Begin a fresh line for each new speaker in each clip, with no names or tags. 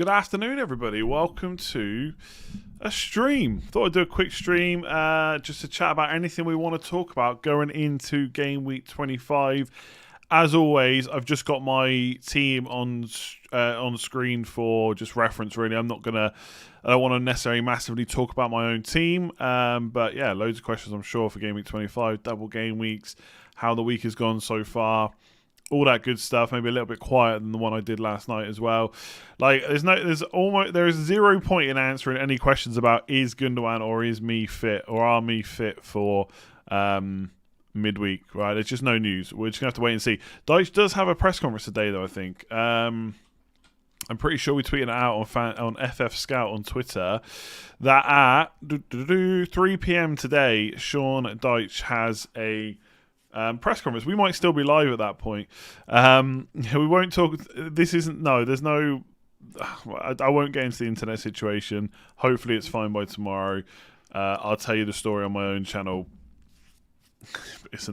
Good afternoon, everybody. Welcome to a stream. Thought I'd do a quick stream just to chat about anything we want to talk about going into game week 25. As always, I've just got my team on screen for just reference, really. I don't want to necessarily massively talk about my own team. But yeah, loads of questions, I'm sure, for game week 25, double game weeks, how the week has gone so far. All that good stuff. Maybe a little bit quieter than the one I did last night as well. Like, there is 0 point in answering any questions about is Gundogan or is me fit or are me fit for midweek. Right? There's just no news. We're just gonna have to wait and see. Deitch does have a press conference today, though. I think. I'm pretty sure we tweeted it out on FF Scout on Twitter that at 3 p.m. today, Sean Deitch has a press conference. We might still be live at that point. We won't talk. There's no. I won't get into the internet situation. Hopefully, it's fine by tomorrow. I'll tell you the story on my own channel. It's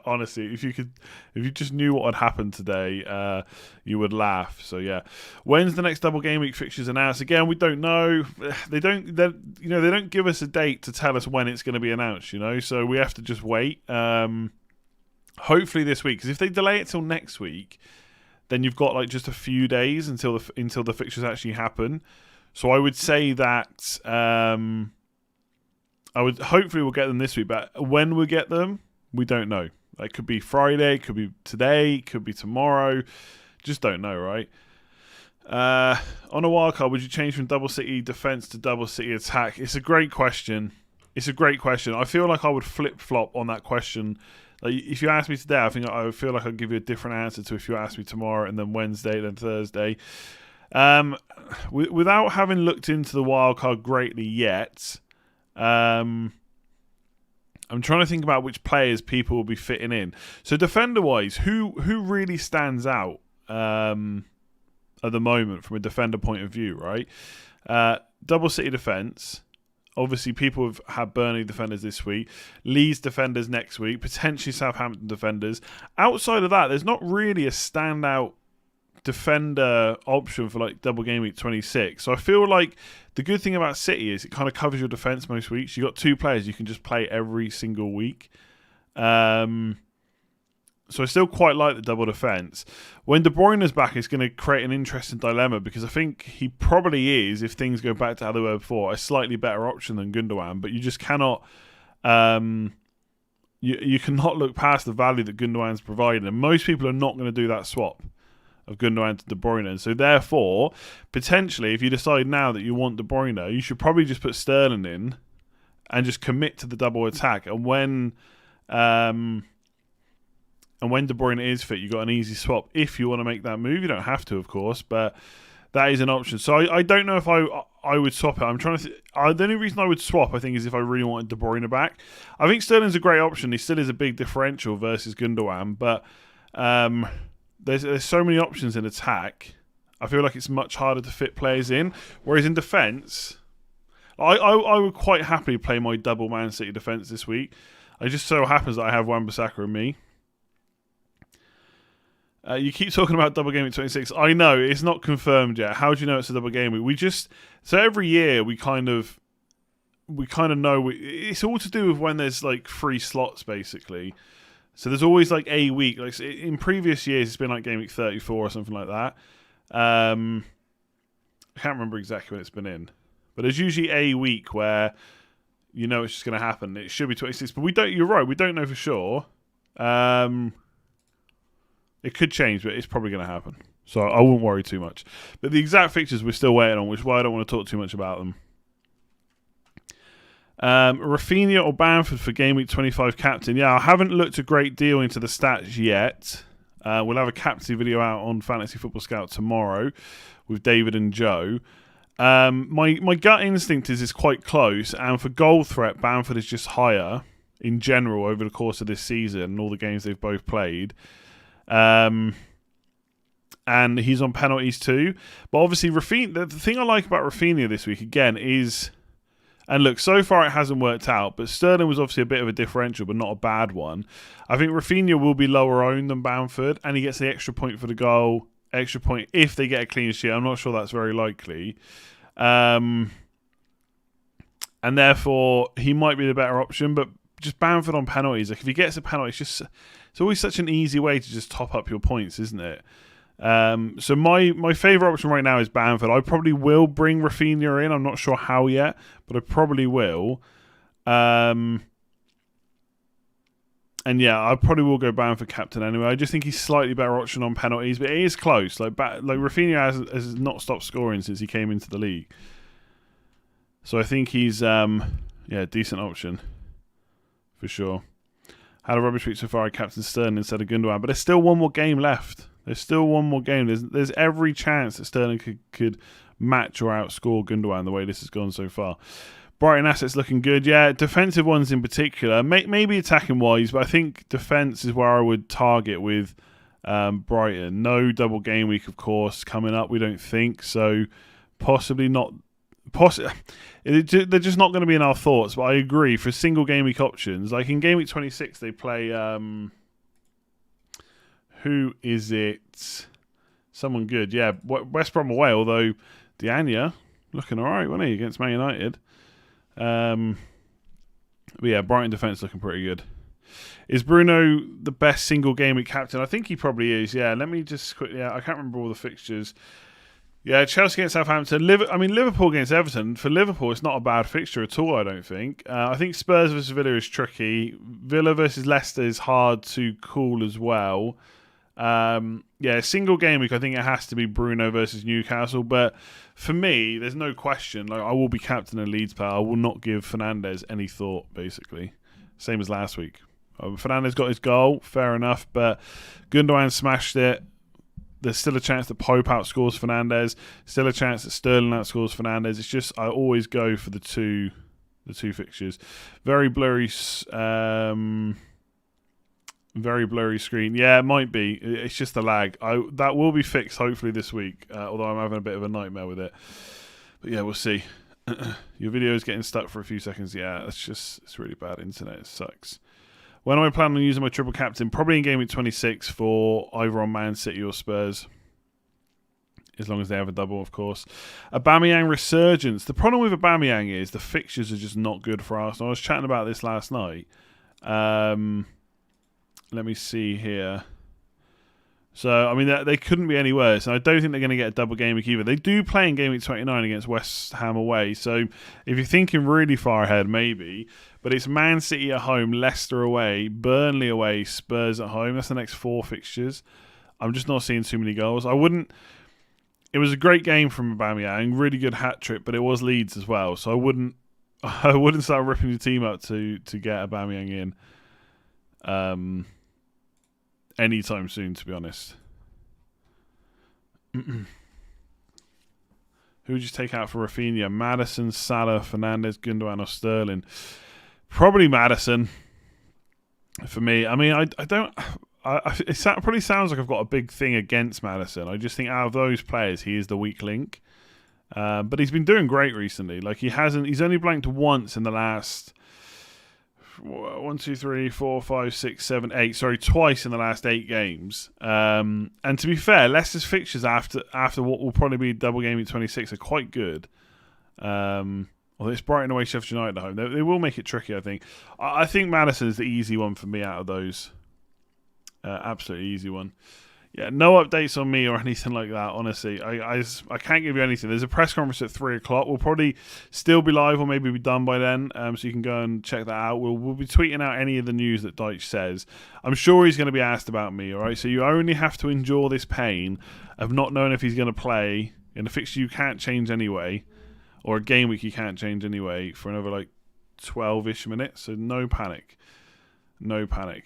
honestly, if you just knew what had happened today, you would laugh. So yeah, when's the next double game week fixtures announced? Again, we don't know. They don't give us a date to tell us when it's going to be announced. So we have to just wait. Hopefully this week, because if they delay it till next week, then you've got like just a few days until the fixtures actually happen. So I would say that. Hopefully we'll get them this week, but when we get them, we don't know. It could be Friday, could be today, could be tomorrow. Just don't know, right? On a wildcard, would you change from double city defense to double city attack? It's a great question. I feel like I would flip-flop on that question. Like, if you asked me today, I would feel like I'd give you a different answer to if you asked me tomorrow and then Wednesday, then Thursday. Without having looked into the wildcard greatly yet, I'm trying to think about which players people will be fitting in. So defender-wise, who really stands out at the moment from a defender point of view, right? Double City defence. Obviously, people have had Burnley defenders this week. Leeds defenders next week. Potentially Southampton defenders. Outside of that, there's not really a standout defender option for like double game week 26. So I feel like the good thing about City is it kind of covers your defense most weeks. You got two players you can just play every single week. So I still quite like the double defense. When De Bruyne is back, it's going to create an interesting dilemma because I think he probably is, if things go back to how they were before, a slightly better option than Gundogan. But you just cannot. You cannot look past the value that Gundogan's providing, and most people are not going to do that swap of Gundogan to De Bruyne. And so therefore, potentially, if you decide now that you want De Bruyne, you should probably just put Sterling in and just commit to the double attack. And when De Bruyne is fit, you've got an easy swap if you want to make that move. You don't have to, of course, but that is an option. So I don't know if I would swap it. I'm trying to. The only reason I would swap, I think, is if I really wanted De Bruyne back. I think Sterling's a great option. He still is a big differential versus Gundogan, but there's so many options in attack. I feel like it's much harder to fit players in. Whereas in defence, I would quite happily play my double Man City defence this week. It just so happens that I have Wan-Bissaka and me. You keep talking about double game week 26. I know, it's not confirmed yet. How do you know it's a double game week? So every year we kind of know. It's all to do with when there's like free slots, basically. So there's always like a week. Like in previous years, it's been like game week 34 or something like that. I can't remember exactly when it's been in, but there's usually a week where you know it's just going to happen. It should be 26, but we don't. You're right. We don't know for sure. It could change, but it's probably going to happen. So I wouldn't worry too much. But the exact fixtures we're still waiting on, which is why I don't want to talk too much about them. Rafinha or Bamford for game week 25 captain. Yeah, I haven't looked a great deal into the stats yet. We'll have a captain video out on Fantasy Football Scout tomorrow with David and Joe. My gut instinct is it's quite close, and for goal threat, Bamford is just higher in general over the course of this season and all the games they've both played. And he's on penalties too. But obviously, Rafinha, the thing I like about Rafinha this week again is, and look, so far it hasn't worked out, but Sterling was obviously a bit of a differential, but not a bad one. I think Rafinha will be lower owned than Bamford, and he gets the extra point for the goal, extra point if they get a clean sheet. I'm not sure that's very likely. And therefore, he might be the better option, but just Bamford on penalties. Like if he gets a penalty, it's always such an easy way to just top up your points, isn't it? So my favourite option right now is Bamford. I probably will bring Rafinha in. I'm not sure how yet, but I probably will. And yeah, I probably will go Bamford captain anyway. I just think he's slightly better option on penalties, but it is close. Like Rafinha has not stopped scoring since he came into the league. So I think he's a decent option for sure. Had a rubbish week so far. I captain Sterling instead of Gundogan, but there's still one more game left. There's every chance that Sterling could match or outscore Gundogan the way this has gone so far. Brighton assets looking good. Yeah, defensive ones in particular. Maybe attacking wise, but I think defence is where I would target with Brighton. No double game week, of course, coming up. We don't think so. Possibly not. They're just not going to be in our thoughts. But I agree for single game week options. Like in game week 26, they play. Who is it? Someone good. Yeah, West Brom away. Although Diagne looking all right, wasn't he, against Man United? But yeah, Brighton defence looking pretty good. Is Bruno the best single game week captain? I think he probably is. Yeah, let me just quickly. I can't remember all the fixtures. Yeah, Chelsea against Southampton. Liverpool against Everton. For Liverpool, it's not a bad fixture at all, I don't think. I think Spurs versus Villa is tricky. Villa versus Leicester is hard to call as well. Single game week, I think it has to be Bruno versus Newcastle. But for me, there's no question. Like I will be captain in Leeds player. I will not give Fernandes any thought, basically. Same as last week. Fernandes got his goal, fair enough. But Gundogan smashed it. There's still a chance that Pope outscores Fernandes. Still a chance that Sterling outscores Fernandes. It's just I always go for the two fixtures. Very blurry screen. Yeah, it might be. It's just the lag. That will be fixed hopefully this week. Although I'm having a bit of a nightmare with it. But yeah, we'll see. Your video is getting stuck for a few seconds. Yeah, it's really bad internet. It sucks. When am I planning on using my triple captain? Probably in game week 26 for either on Man City or Spurs. As long as they have a double, of course. Aubameyang resurgence. The problem with Aubameyang is the fixtures are just not good for Arsenal. I was chatting about this last night. Let me see here. So, I mean, they couldn't be any worse. And I don't think they're going to get a double game week either. They do play in game week 29 against West Ham away. So, if you're thinking really far ahead, maybe. But it's Man City at home, Leicester away, Burnley away, Spurs at home. That's the next 4 fixtures. I'm just not seeing too many goals. It was a great game from Aubameyang, really good hat trick, but it was Leeds as well. So I wouldn't start ripping your team up to get Aubameyang in anytime soon, to be honest. Who would you take out for Rafinha? Maddison, Salah, Fernandes, Gundogan, or Sterling? Probably Maddison for me. I mean, it probably sounds like I've got a big thing against Maddison. I just think out of those players, he is the weak link. But he's been doing great recently. Like he's only blanked once in the last 1, 2, 3, 4, 5, 6, 7, 8. Sorry, twice in the last 8 games. And to be fair, Leicester's fixtures after what will probably be double game in 26 are quite good. Although it's Brighton away, Sheffield United at home. They will make it tricky, I think. I think Maddison is the easy one for me out of those. Absolutely easy one. Yeah, no updates on me or anything like that, honestly. I can't give you anything. There's a press conference at 3 o'clock. We'll probably still be live or maybe be done by then, so you can go and check that out. We'll be tweeting out any of the news that Deitch says. I'm sure he's going to be asked about me, all right? So you only have to endure this pain of not knowing if he's going to play in a fixture you can't change anyway, or a game week you can't change anyway, for another 12-ish minutes. So no panic. No panic.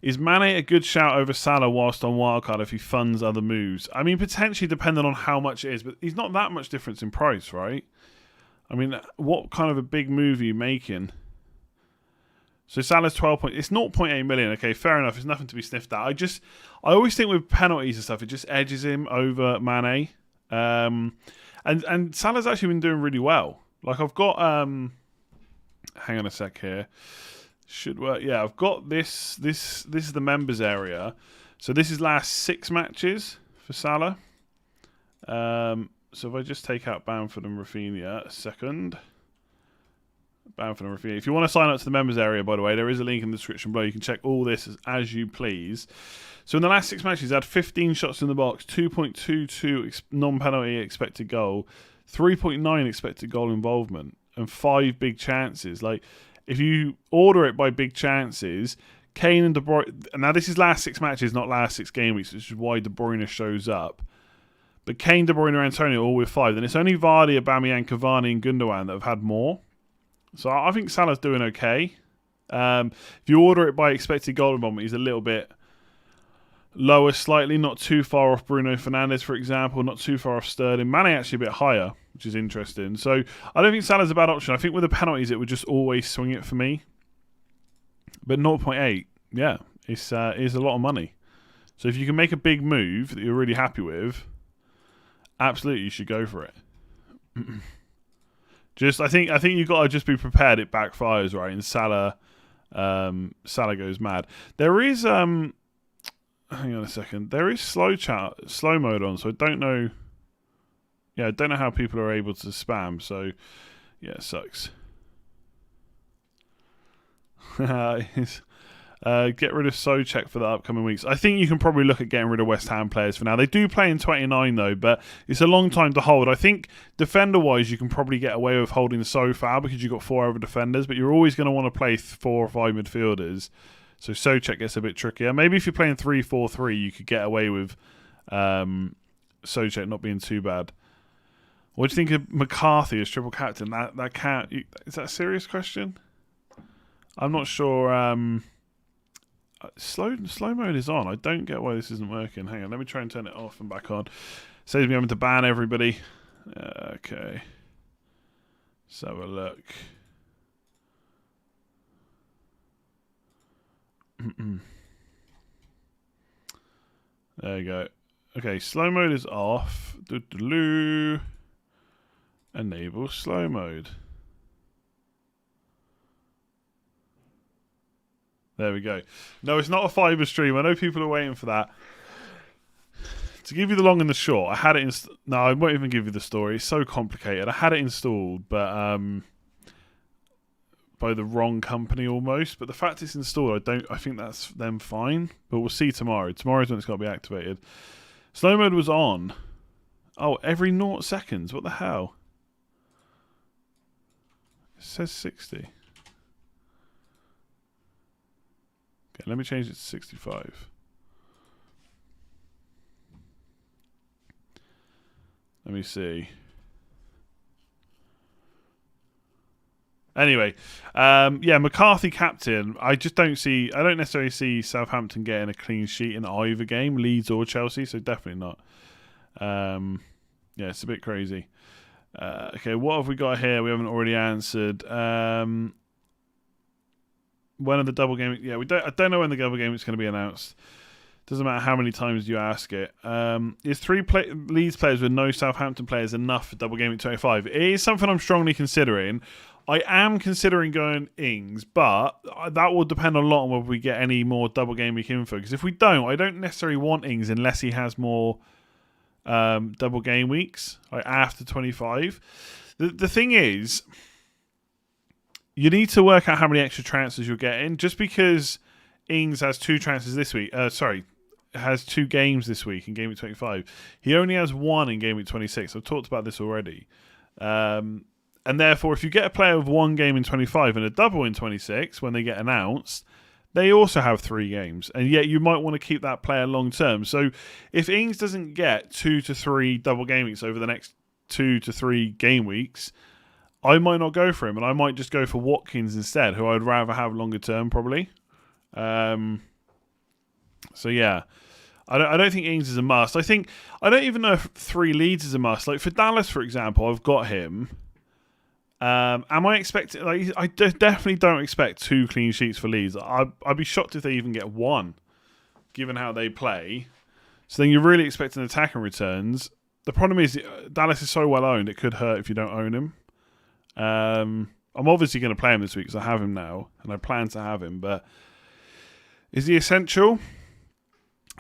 Is Mane a good shout over Salah whilst on wildcard if he funds other moves? I mean, potentially depending on how much it is, but he's not that much difference in price, right? I mean, what kind of a big move are you making? So Salah's 12 points. It's 0.8 million. Okay, fair enough. It's nothing to be sniffed at. I always think with penalties and stuff, it just edges him over Mane. And Salah's actually been doing really well. Like I've got hang on a sec here. Should work. Yeah, I've got this. This is the members area. So this is last 6 matches for Salah. So if I just take out Bamford and Rafinha a second. Bamford and Rafinha. If you want to sign up to the members area, by the way, there is a link in the description below. You can check all this as you please. So in the last 6 matches, he's had 15 shots in the box, 2.22 non-penalty expected goal, 3.9 expected goal involvement, and 5 big chances. Like, if you order it by big chances, Kane and De Bruyne... Now, this is last 6 matches, not last 6 game weeks, which is why De Bruyne shows up. But Kane, De Bruyne, and Antonio all with 5. Then it's only Vardy, Aubameyang, Cavani, and Gundogan that have had more. So I think Salah's doing okay. If you order it by expected goal involvement, he's a little bit lower slightly, not too far off Bruno Fernandes, for example, not too far off Sterling. Mane actually a bit higher, which is interesting. So I don't think Salah's a bad option. I think with the penalties, it would just always swing it for me. But 0.8, yeah, it's a lot of money. So if you can make a big move that you're really happy with, absolutely you should go for it. I think you've got to just be prepared it backfires, right? And Salah goes mad. There is hang on a second. There is slow mode on, so I don't know. Yeah, I don't know how people are able to spam. So yeah, it sucks. Get rid of Souček for the upcoming weeks. I think you can probably look at getting rid of West Ham players for now. They do play in 29 though, but it's a long time to hold. I think defender-wise, you can probably get away with holding so far because you've got 4 other defenders, but you're always going to want to play 4 or 5 midfielders. So Souček gets a bit trickier. Maybe if you're playing 3-4-3, you could get away with Souček not being too bad. What do you think of McCarthy as triple captain? That can't. Is that a serious question? I'm not sure. Slow mode is on. I don't get why this isn't working. Hang on, let me try and turn it off and back on. Saves me having to ban everybody. Okay. Let's have a look. There you go. Okay, slow mode is off. Enable slow mode. There we go. No, it's not a fiber stream. I know people are waiting for that. To give you the long and the short, I had it no, I won't even give you the story. It's so complicated. I had it installed, but by the wrong company almost. But the fact it's installed, I think that's them fine. But we'll see tomorrow. Tomorrow's when it's got to be activated. Slow mode was on. Oh, every 0 seconds. What the hell? It says 60. Okay, let me change it to 65. Let me see. Anyway, yeah, McCarthy captain. I don't necessarily see Southampton getting a clean sheet in either game, Leeds or Chelsea, so definitely not. Yeah, it's a bit crazy. Okay, what have we got here? We haven't already answered. When are the double game? Yeah, I don't know when the double game is going to be announced. Doesn't matter how many times you ask it. Is 3 Leeds players with no Southampton players enough for double game week 25? It is something I'm strongly considering. I am considering going Ings, but that will depend a lot on whether we get any more double game week info. Because if we don't, I don't necessarily want Ings unless he has more double game weeks, like after 25. The thing is, you need to work out how many extra transfers you're getting. Just because Ings has 2 transfers this week, has 2 games this week in game week 25. He only has 1 in game week 26. I've talked about this already. And therefore, if you get a player with 1 game in 25 and a double in 26 when they get announced, they also have 3 games. And yet you might want to keep that player long term. So if Ings doesn't get 2 to 3 double game weeks over the next 2 to 3 game weeks, I might not go for him, and I might just go for Watkins instead, who I'd rather have longer term probably. So yeah, I don't think Ings is a must. I don't even know if 3 Leeds is a must. Like for Dallas, for example, I've got him. Am I expecting? Like I definitely don't expect 2 clean sheets for Leeds. I'd be shocked if they even get 1, given how they play. So then you're really expecting attacking returns. The problem is Dallas is so well owned; it could hurt if you don't own him. I'm obviously going to play him this week because I have him now, and I plan to have him. But is he essential?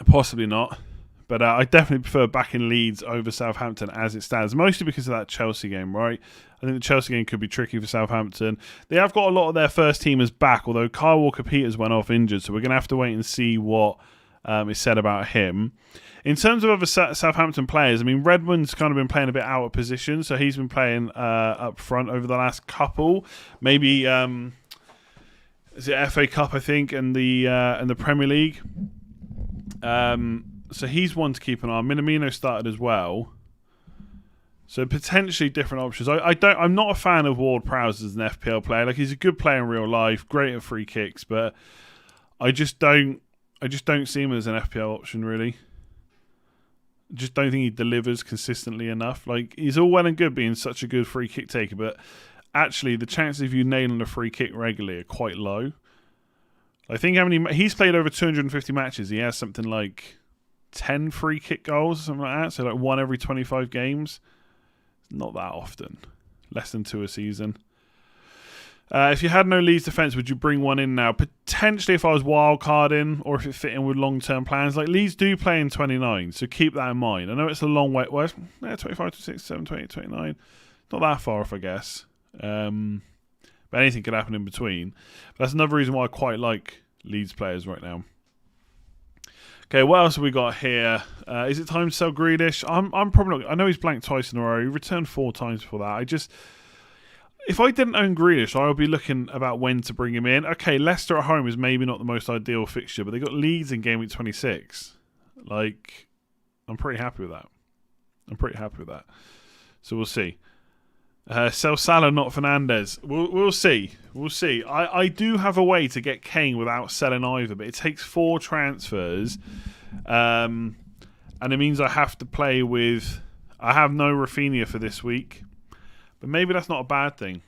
Possibly not. But I definitely prefer backing Leeds over Southampton as it stands, mostly because of that Chelsea game, right? I think the Chelsea game could be tricky for Southampton. They have got a lot of their first teamers back, although Kyle Walker-Peters went off injured, so we're going to have to wait and see what is said about him. In terms of other Southampton players, I mean, Redmond's kind of been playing a bit out of position, so he's been playing up front over the last couple. Maybe, is it FA Cup, I think, and the Premier League? So he's one to keep an eye on. Minamino started as well. So potentially different options. I'm not a fan of Ward-Prowse as an FPL player. Like, he's a good player in real life, great at free kicks, but I just don't see him as an FPL option, really. Just don't think he delivers consistently enough. Like, he's all well and good being such a good free kick taker, but actually the chances of you nailing a free kick regularly are quite low. I think he's played over 250 matches. He has something like 10 free kick goals or something like that. So like one every 25 games. Not that often. Less than 2 a season. If you had no Leeds defence, would you bring one in now? Potentially if I was wildcarding or if it fit in with long-term plans. Like, Leeds do play in 29, so keep that in mind. I know it's a long way. Well, 25, 26, 27, 28, 29. Not that far off, I guess. But anything could happen in between. But that's another reason why I quite like Leeds players right now. Okay, what else have we got here? Is it time to sell Grealish? I'm probably not. I know he's blanked twice in a row. He returned 4 times before that. If I didn't own Grealish, I would be looking about when to bring him in. Okay, Leicester at home is maybe not the most ideal fixture, but they got Leeds in game week 26. Like, I'm pretty happy with that. So we'll see. Sell Salah, not Fernandes. We'll see. I do have a way to get Kane without selling either, but it takes 4 transfers, and it means I have to play with. I have no Rafinha for this week, but maybe that's not a bad thing.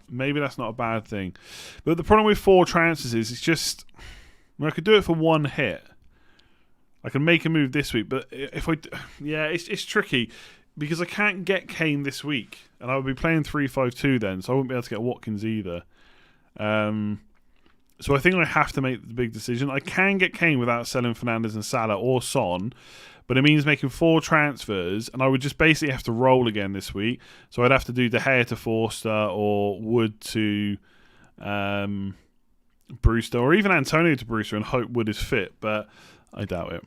But the problem with 4 transfers is it's just. I could do it for 1 hit. I can make a move this week, but if it's tricky. Because I can't get Kane this week, and I would be playing 3-5-2 then, so I wouldn't be able to get Watkins either. So I think I have to make the big decision. I can get Kane without selling Fernandes and Salah or Son, but it means making 4 transfers, and I would just basically have to roll again this week. So I'd have to do De Gea to Forster or Wood to Brewster, or even Antonio to Brewster, and hope Wood is fit, but I doubt it.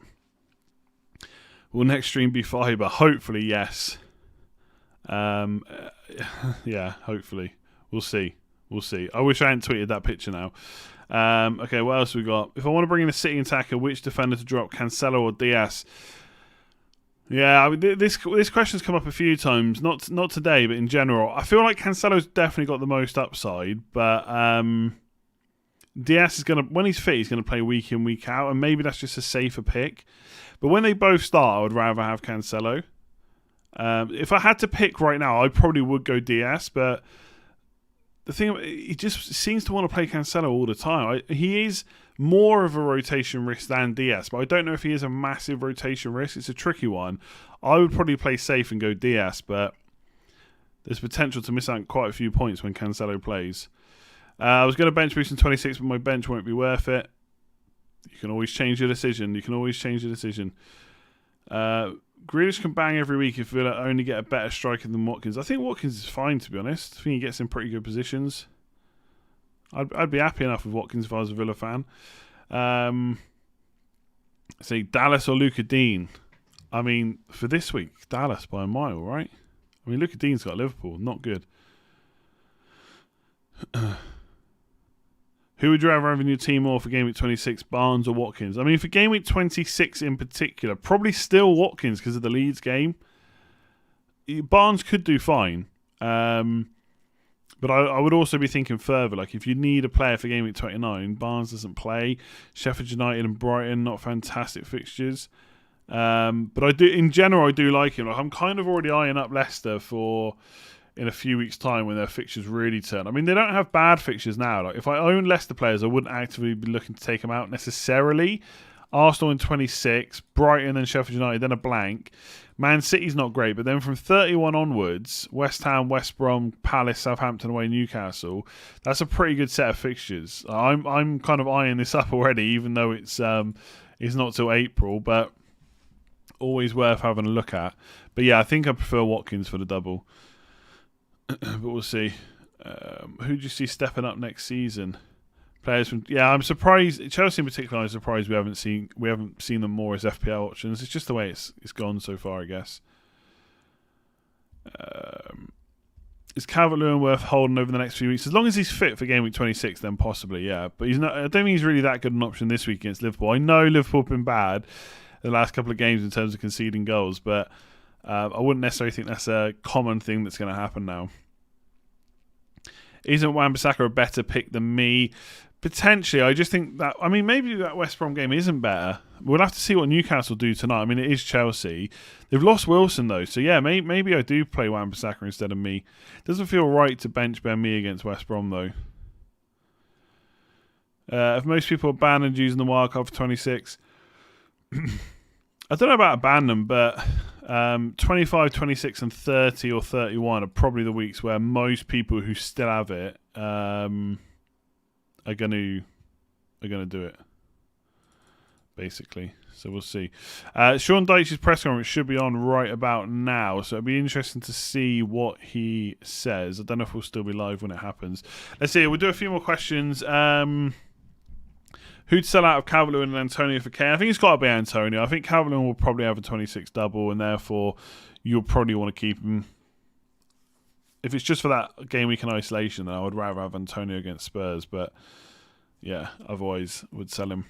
Will next stream be fibre? Hopefully, yes. Yeah, hopefully. We'll see. I wish I hadn't tweeted that picture now. Okay, what else have we got? If I want to bring in a City attacker, which defender to drop, Cancelo or Diaz? Yeah, I mean, this question's come up a few times. Not today, but in general. I feel like Cancelo's definitely got the most upside, but Diaz is when he's fit, he's gonna play week in, week out, and maybe that's just a safer pick. But when they both start, I would rather have Cancelo. If I had to pick right now, I probably would go Diaz, but the thing, he just seems to want to play Cancelo all the time. He is more of a rotation risk than Diaz, but I don't know if he is a massive rotation risk. It's a tricky one. I would probably play safe and go Diaz, but there's potential to miss out quite a few points when Cancelo plays. I was going to bench boost in 26, but my bench won't be worth it. You can always change your decision. Grealish can bang every week if Villa only get a better striker than Watkins. I think Watkins is fine, to be honest. I think he gets in pretty good positions. I'd be happy enough with Watkins if I was a Villa fan. Say Dallas or Luca Dean. I mean, for this week, Dallas by a mile, right? I mean, Luca Dean's got Liverpool. Not good. Who would you rather have in your team more for game week 26, Barnes or Watkins? I mean, for game week 26 in particular, probably still Watkins because of the Leeds game. Barnes could do fine. But I would also be thinking further. Like, if you need a player for game week 29, Barnes doesn't play. Sheffield United and Brighton, not fantastic fixtures. But I do, in general, I do like him. Like, I'm kind of already eyeing up Leicester for in a few weeks' time when their fixtures really turn. I mean, they don't have bad fixtures now. Like, if I own Leicester players, I wouldn't actively be looking to take them out necessarily. Arsenal in 26, Brighton and Sheffield United, then a blank. Man City's not great, but then from 31 onwards, West Ham, West Brom, Palace, Southampton away, Newcastle. That's a pretty good set of fixtures. I'm kind of eyeing this up already, even though it's is not till April, but always worth having a look at. But yeah, I think I prefer Watkins for the double. But we'll see. Who do you see stepping up next season? Players from I'm surprised. Chelsea in particular, I'm surprised we haven't seen them more as FPL options. It's just the way it's gone so far, I guess. Is Calvert-Lewin worth holding over the next few weeks? As long as he's fit for game week 26, then possibly, yeah. But he's not. I don't think he's really that good an option this week against Liverpool. I know Liverpool have been bad the last couple of games in terms of conceding goals, but I wouldn't necessarily think that's a common thing that's going to happen now. Isn't Wan-Bissaka a better pick than me? Potentially. I just think that, maybe that West Brom game isn't better. We'll have to see what Newcastle do tonight. I mean, it is Chelsea. They've lost Wilson, though. So, yeah, maybe I do play Wan-Bissaka instead of me. Doesn't feel right to bench Ben Mee against West Brom, though. If most people abandoned using the wildcard for 26, I don't know about abandon, but 25, 26, and 30 or 31 are probably the weeks where most people who still have it are going to do it, basically. So we'll see. Sean Dyche's press conference should be on right about now, so it'll be interesting to see what he says. I don't know if we'll still be live when it happens. Let's see. We'll do a few more questions. Who'd sell out of Calvert-Lewin and Antonio for Kane? I think it's got to be Antonio. I think Calvert-Lewin will probably have a 26 double, and therefore you'll probably want to keep him. If it's just for that game week in isolation, then I would rather have Antonio against Spurs. But yeah, otherwise would sell him.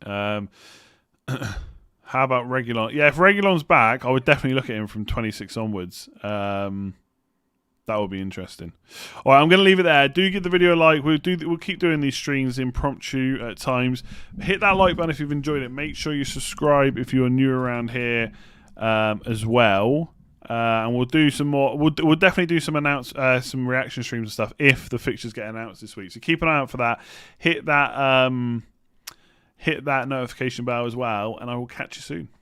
How about Reguilon? Yeah, if Reguilon's back, I would definitely look at him from 26 onwards. That would be interesting. All right, I'm going to leave it there. Do give the video a like. We'll keep doing these streams impromptu at times. Hit that like button if you've enjoyed it. Make sure you subscribe if you're new around here as well. And we'll do some more. We'll definitely do some some reaction streams and stuff if the fixtures get announced this week. So keep an eye out for that. Hit that notification bell as well, and I will catch you soon.